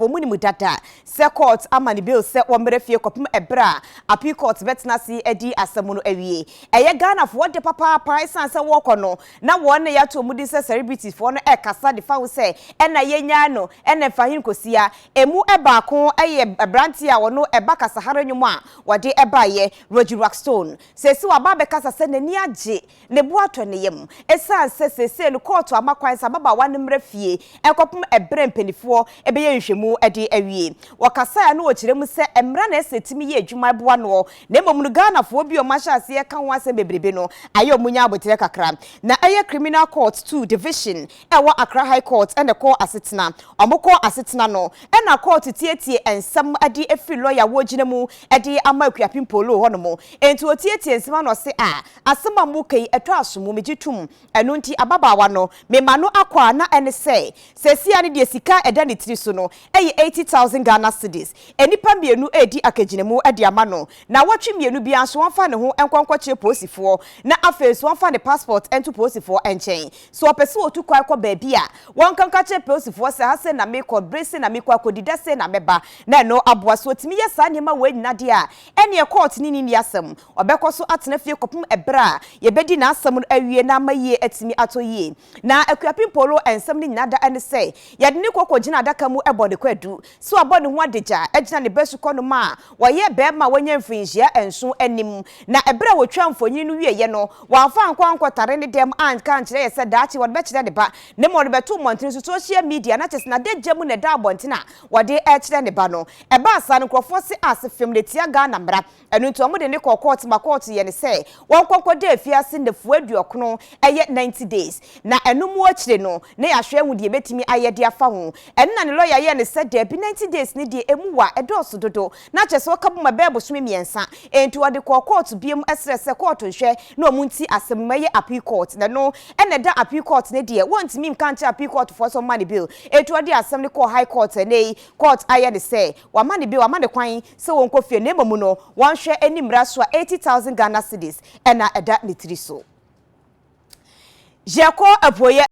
Omuni mudada se court amani bill se womberefie kopum ebra appeal court betenasi edi asamuno ewie eye Ghana for de papa price se woko no na wona ya to mudi se celebrities for no kasa de fa wo se na yenya no na fahin kosia emu ebaako eye branti a wono eba kasa hare nwum a wode eba ye Reggie Rockstone sesi waba be kasa se nani age ne boato ne yem esan se sesi no court amakwan sa baba wan mrefie ekopum ebra mpenifo ebe ye nhwemu edi awie wakasa ya no ochiremu se emra na esetimi ye adwuma boa no na emom no Ghana fo bi o mashase ye kan wase bebrebe no aye omunya abotere kakra na aye criminal court 2 division ewo Accra High Court ene ko asetena omoko asetena no ena court tietie ensam adi efi lawyer wo ginemu edi ama Akuapem Poloo honomo enti otietie ensam no se asema mu kai etwa asomu megitum eno nti ababawa no mema no akwa na ene se sesia ne de sika eda ne tiri so no 80,000 Ghana cedis. Enipa mienu edi akaginemu edi amano. Na watchi mienu bi anso wonfa ne ho enkwankwache posifo na afeso wonfa ne passport entu posifo enchen. So opese otu kwa kwa baabi a wonkankache posifo se hase na meko brese na meko akodida se na meba na no aboa so otimi ye sa nyema we nyina de a ene court ni asem obekoso atena fie kopum ebra ye bedi na asem no awie na maye atimi atoyie na Akuapem Poloo ensem ni nyina da ene se ye de ne kokogina adaka mu ebode kwadu so abone ho adeja agina ne besu kono ma waye bema wanya mfinjia enso anim na ebra wotwa mfonyin no wieye no wamfa ankwantare ne dem anka nkire ye se daachi wode be kire ne ba ne mo de beto montin so social media na chese na deje mu ne da abontina wode e kire ne ba no eba asa no krofo se asefem le tia Ghana mra enu nto mo de ne court ma court ye ne se wonkwankwa de afiase ne fu aduokono eye 90 days na enu mu akire no ne yahwe hu de betimi ayede afa ho enna ne lawyer ye ne se de 90 days ni de emuwa edoso dodo na chese okabu mabebo sumi miensa enti wode court biem esrese court hwe na omunti asemaye appeal court na no ene da appeal court ne de wontimi mkanche appeal court for some money bill enti wode asem ne high court nei court aye ne se wa money bill wa money kwan se wonko fie na emamu no wanhwe animra so 80,000 Ghana cedis ena eda ne tiri so Jeko apoye